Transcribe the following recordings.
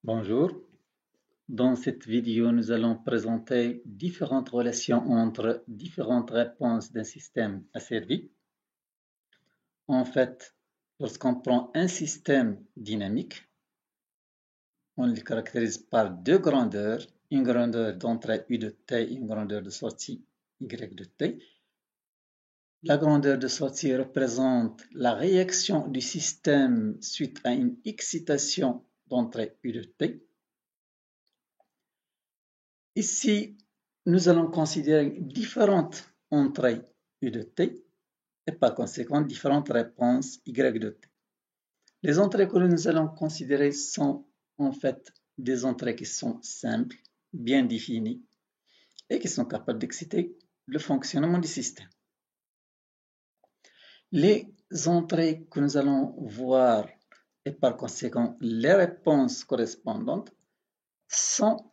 Bonjour, dans cette vidéo, nous allons présenter différentes relations entre différentes réponses d'un système asservi. En fait, lorsqu'on prend un système dynamique, on le caractérise par deux grandeurs, une grandeur d'entrée U de T et une grandeur de sortie Y de T. La grandeur de sortie représente la réaction du système suite à une excitation d'entrée U de T. Ici, nous allons considérer différentes entrées U de T et par conséquent différentes réponses Y de T. Les entrées que nous allons considérer sont en fait des entrées qui sont simples, bien définies et qui sont capables d'exciter le fonctionnement du système. Les entrées que nous allons voir et par conséquent les réponses correspondantes sont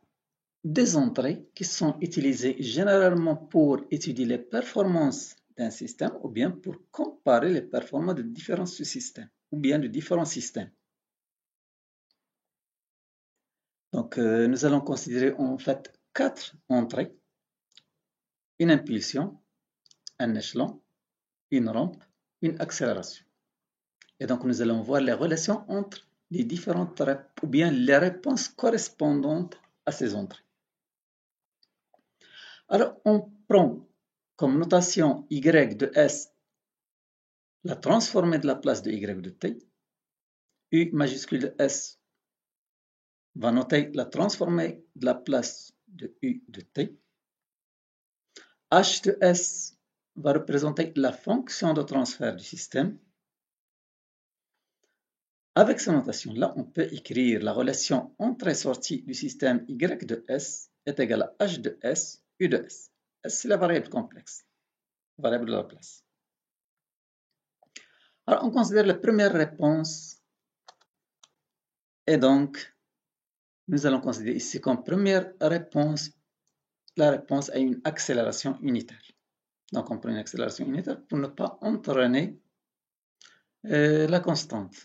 des entrées qui sont utilisées généralement pour étudier les performances d'un système ou bien pour comparer les performances de différents sous-systèmes ou bien de différents systèmes. Donc, nous allons considérer en fait quatre entrées: une impulsion, un échelon, une rampe, une accélération. Et donc, nous allons voir les relations entre les différentes ou bien les réponses correspondantes à ces entrées. Alors, on prend comme notation Y de S la transformée de la place de Y de T. U majuscule de S va noter la transformée de la place de U de T. H de S va représenter la fonction de transfert du système. Avec cette notation-là, on peut écrire la relation entrée-sortie du système Y de S est égale à H de S, U de S. S, c'est la variable complexe, variable de la place. Alors, on considère la première réponse et donc, nous allons considérer ici comme première réponse la réponse à une accélération unitaire. Donc, on prend une accélération unitaire pour ne pas entraîner la constante.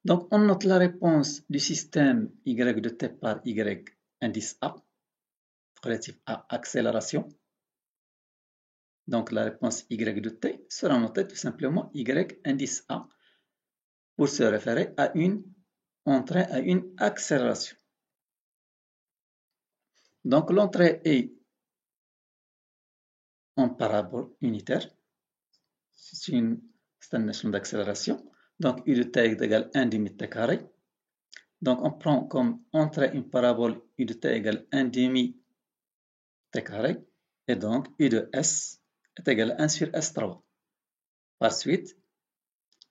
Donc, on note la réponse du système Y de T par Y indice A relatif à accélération. Donc, la réponse Y de T sera notée tout simplement Y indice A pour se référer à une entrée à une accélération. Donc, l'entrée est en parabole unitaire. C'est un échelon d'accélération. Donc, U de T est égal à 1 demi T carré. Donc, on prend comme entrée une parabole U de T égale 1 demi T carré. Et donc, U de S est égal à 1 sur S3. Par suite,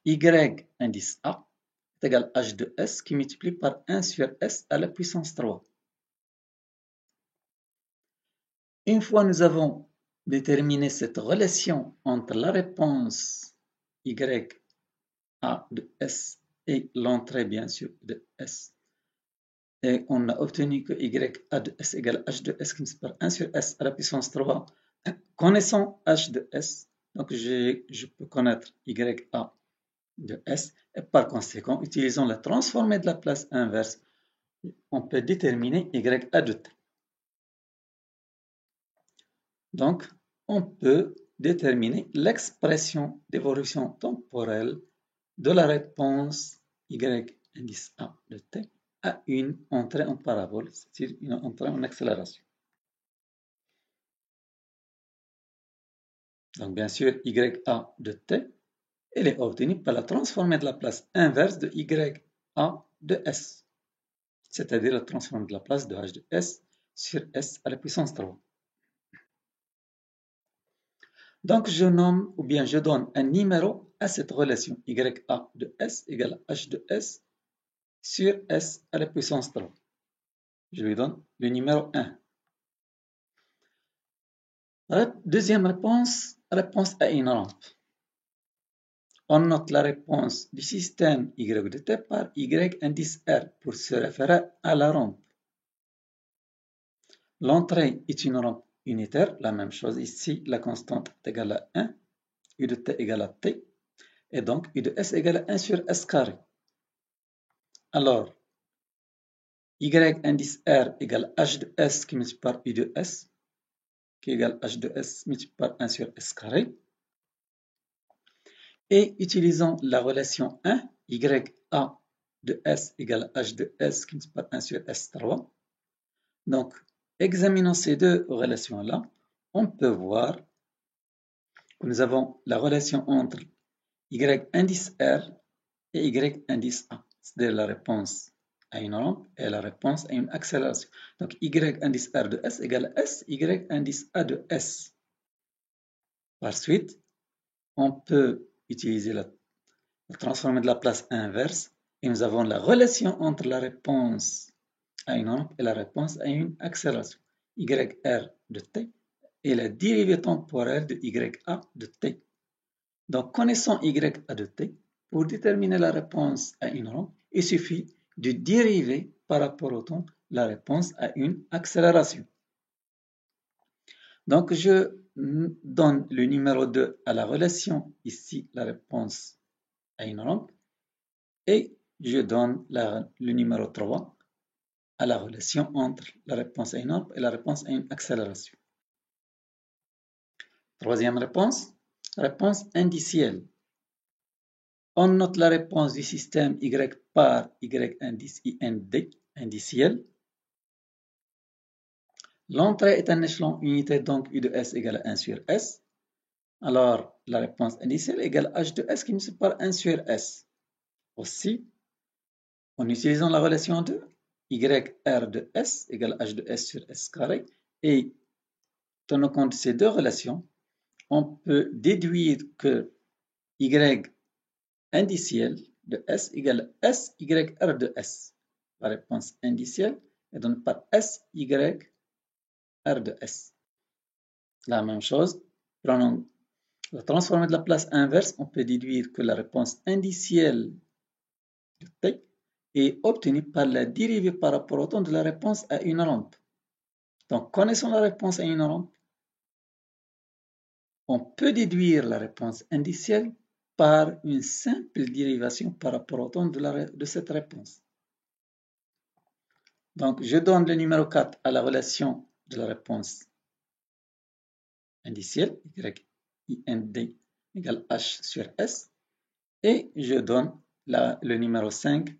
Y indice A est égal à H de S qui multiplie par 1 sur S à la puissance 3. Une fois nous avons déterminé cette relation entre la réponse Y A de S et l'entrée bien sûr de S, et on a obtenu que Y A de S égale H de S qui multiplie par 1 sur S à la puissance 3. Connaissant H de S, donc je peux connaître Y A de S, et par conséquent, utilisant la transformée de la place inverse, on peut déterminer Y A de T. Donc, on peut déterminer l'expression d'évolution temporelle de la réponse Y indice A de T à une entrée en parabole, c'est-à-dire une entrée en accélération. Donc, bien sûr, YA de T, elle est obtenue par la transformée de la place inverse de YA de S, c'est-à-dire la transformée de la place de H de S sur S à la puissance 3. Donc, je nomme ou bien je donne un numéro à cette relation YA de S égale à H de S sur S à la puissance 3. Je lui donne le numéro 1. Deuxième réponse à une rampe. On note la réponse du système Y de T par Y indice R pour se référer à la rampe. L'entrée est une rampe unitaire, la même chose ici, la constante est égale à 1, U de T égale à T, et donc U de S égale à 1 sur S carré. Alors, y indice R égale h de S qui multiplie par u de S, qui égale h de S multiplié par 1 sur S carré. Et utilisons la relation 1, YA de S égale H de S qui multiplie par 1 sur S3. Donc, examinons ces deux relations-là. On peut voir que nous avons la relation entre Y indice R et Y indice A, c'est-à-dire la réponse à une rampe et la réponse à une accélération. Donc, Y indice R de S égale S, Y indice A de S. Par suite, on peut utiliser la transformer de la place inverse et nous avons la relation entre la réponse à une rampe et la réponse à une accélération. YR de t et la dérivée temporelle de YA de t. Donc, connaissant YA de t, pour déterminer la réponse à une rampe, il suffit de dériver par rapport au temps la réponse à une accélération. Donc, je donne le numéro 2 à la relation, ici la réponse à une rampe, et je donne le numéro 3 à la relation entre la réponse à une rampe et la réponse à une accélération. Troisième réponse indicielle. On note la réponse du système Y par Y indice IND, indiciel. L'entrée est un échelon unitaire, donc U de S égale à 1 sur S. Alors, la réponse indicielle égale H de S qui multiplie par 1 sur S. Aussi, en utilisant la relation 2, YR de S égale H de S sur S carré, et tenant compte de ces deux relations, on peut déduire que Y indiciel de S égale SYR de S. La réponse indicielle est donnée par SYR de S. La même chose, prenons la transformée de la place inverse, on peut déduire que la réponse indicielle de T est obtenue par la dérivée par rapport au temps de la réponse à une rampe. Donc, connaissant la réponse à une rampe, on peut déduire la réponse indicielle par une simple dérivation par rapport au temps de cette réponse. Donc, je donne le numéro 4 à la relation de la réponse indicielle, YIND égale H sur S, et je donne le numéro 5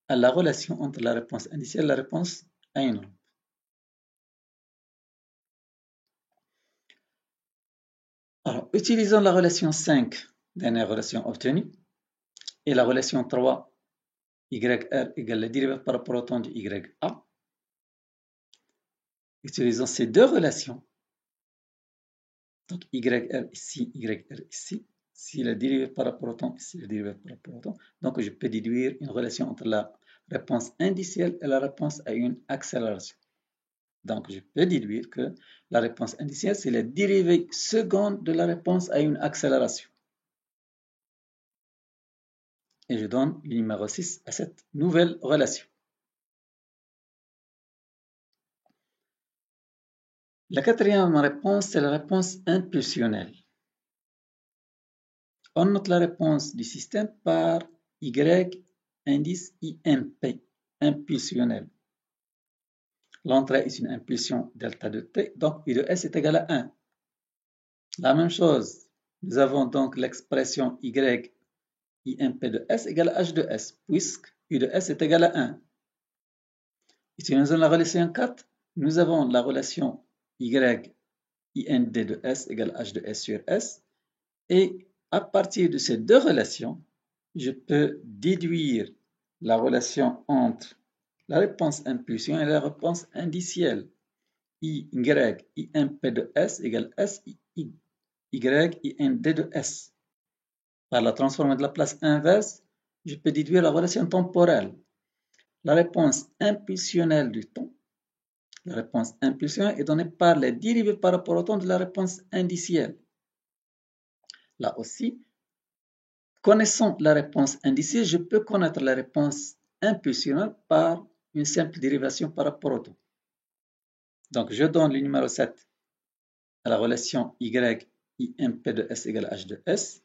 à la relation entre la réponse indicielle et la réponse à une rampe. Alors, utilisons la relation 5, dernière relation obtenue, et la relation 3, YR égale la dérivée par rapport au temps de YA. Utilisons ces deux relations, donc YR ici, YR ici, si la dérivée par rapport au temps, ici la dérivée par rapport au temps, donc je peux déduire une relation entre la réponse indicielle et la réponse à une accélération. Donc je peux déduire que la réponse indicielle, c'est la dérivée seconde de la réponse à une accélération. Et je donne le numéro 6 à cette nouvelle relation. La quatrième réponse, c'est la réponse impulsionnelle. On note la réponse du système par Y indice IMP, impulsionnel. L'entrée est une impulsion delta de T, donc U de S est égal à 1. La même chose, nous avons donc l'expression Y IMP de S égale à H de S, puisque U de S est égal à 1. Utilisons la relation 4, nous avons la relation Y IND de S égale à H de S sur S, et à partir de ces deux relations, je peux déduire la relation entre la réponse impulsion et la réponse indicielle. Y, IMP de S égale S, Y, IND de S. Par la transformée de la place inverse, je peux déduire la relation temporelle. La réponse impulsionnelle du temps, la réponse impulsionnelle est donnée par la dérivée par rapport au temps de la réponse indicielle. Là aussi, connaissant la réponse indicielle, je peux connaître la réponse impulsionnelle par une simple dérivation par rapport au temps. Donc, je donne le numéro 7 à la relation Y, IMP de S égale H de S,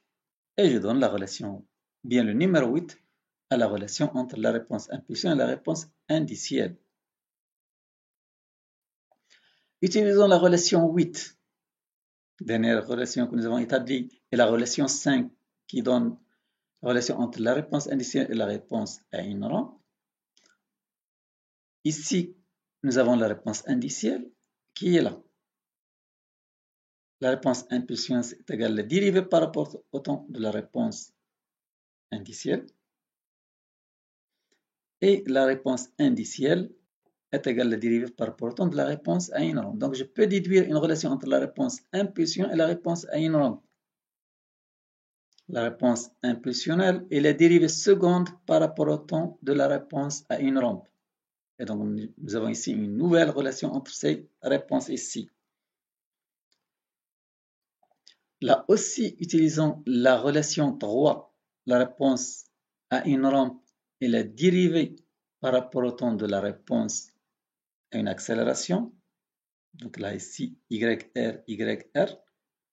et je donne la relation, bien le numéro 8, à la relation entre la réponse impulsion et la réponse indicielle. Utilisons la relation 8, dernière relation que nous avons établie, et la relation 5 qui donne la relation entre la réponse indicielle et la réponse à une rampe. Ici, nous avons la réponse indicielle qui est là. La réponse impulsion est égale à la dérivée par rapport au temps de la réponse indicielle. Et la réponse indicielle est égale à la dérivée par rapport au temps de la réponse à une rampe. Donc, je peux déduire une relation entre la réponse impulsion et la réponse à une rampe. La réponse impulsionnelle est la dérivée seconde par rapport au temps de la réponse à une rampe. Et donc, nous avons ici une nouvelle relation entre ces réponses ici. Là aussi, utilisons la relation 3, la réponse à une rampe est la dérivée par rapport au temps de la réponse à une accélération. Donc là, ici, YR, YR.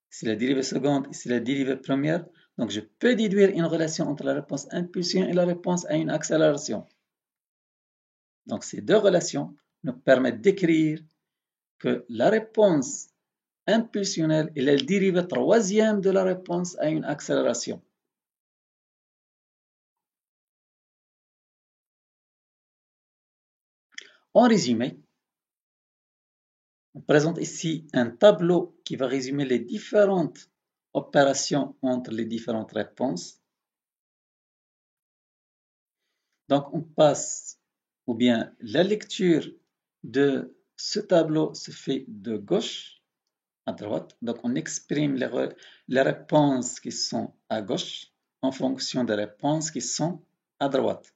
C'est la dérivée seconde, ici la dérivée première. Donc, je peux déduire une relation entre la réponse impulsion et la réponse à une accélération. Donc, ces deux relations nous permettent d'écrire que la réponse impulsionnelle est la dérivée troisième de la réponse à une accélération. En résumé, on présente ici un tableau qui va résumer les différentes opérations entre les différentes réponses. Donc, on passe, ou bien la lecture de ce tableau se fait de gauche à droite. Donc, on exprime les réponses qui sont à gauche en fonction des réponses qui sont à droite.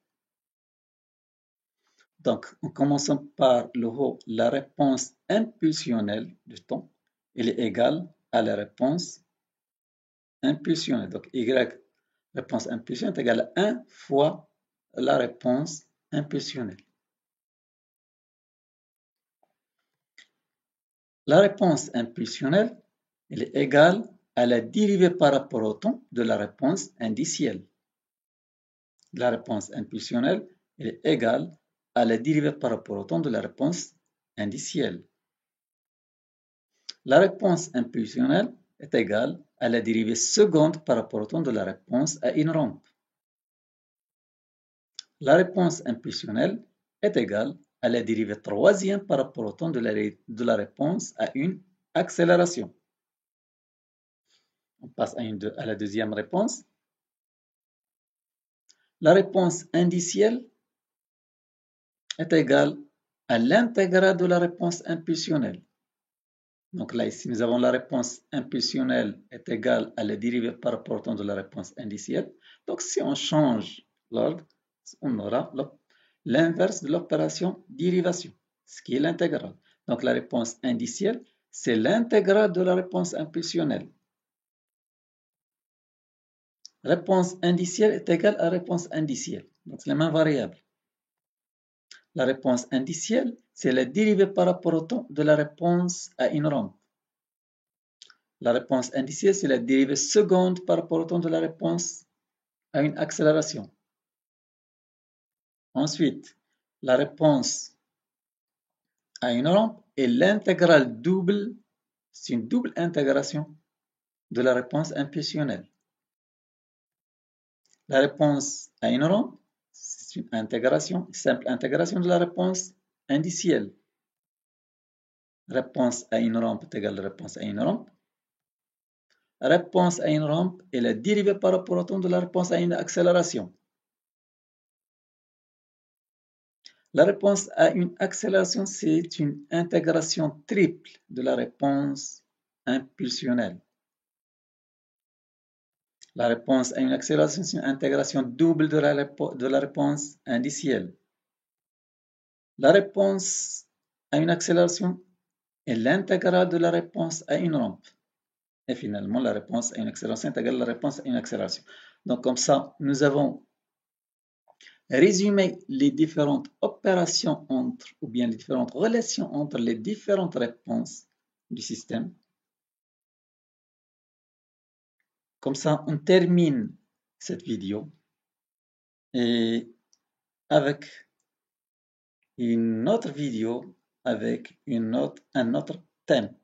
Donc, en commençant par le haut, la réponse impulsionnelle du temps, elle est égale à la réponse impulsionnelle. Donc, Y, réponse impulsionnelle, est égale à 1 fois la réponse impulsionnelle. La réponse impulsionnelle, elle est égale à la dérivée par rapport au temps de la réponse indicielle. La réponse impulsionnelle, elle est égale à la dérivée par rapport au temps de la réponse indicielle. La réponse impulsionnelle est égale à la dérivée seconde par rapport au temps de la réponse à une rampe. La réponse impulsionnelle est égale à la dérivée troisième par rapport au temps de la réponse à une accélération. On passe à la deuxième réponse. La réponse indicielle est égale à l'intégrale de la réponse impulsionnelle. Donc là, ici, nous avons la réponse impulsionnelle est égale à la dérivée par rapport au temps de la réponse indicielle. Donc, si on change l'ordre, on aura l'inverse de l'opération dérivation, ce qui est l'intégrale. Donc, la réponse indicielle, c'est l'intégrale de la réponse impulsionnelle. Réponse indicielle est égale à réponse indicielle. Donc, c'est la même variable. La réponse indicielle, c'est la dérivée par rapport au temps de la réponse à une rampe. La réponse indicielle, c'est la dérivée seconde par rapport au temps de la réponse à une accélération. Ensuite, la réponse à une rampe est l'intégrale double, c'est une double intégration de la réponse impulsionnelle. La réponse à une rampe, c'est une intégration, une simple intégration de la réponse indicielle. Réponse à une rampe est égale à réponse à une rampe. Réponse à une rampe est la dérivée par rapport au temps de la réponse à une accélération. La réponse à une accélération, c'est une intégration triple de la réponse impulsionnelle. La réponse à une accélération, c'est une intégration double de la réponse indicielle. La réponse à une accélération est l'intégrale de la réponse à une rampe. Et finalement, la réponse à une accélération est égale à la réponse à une accélération. Donc, comme ça, nous avons résumé les différentes opérations entre, ou bien les différentes relations entre les différentes réponses du système. Comme ça, on termine cette vidéo. et avec une autre vidéo avec un autre thème.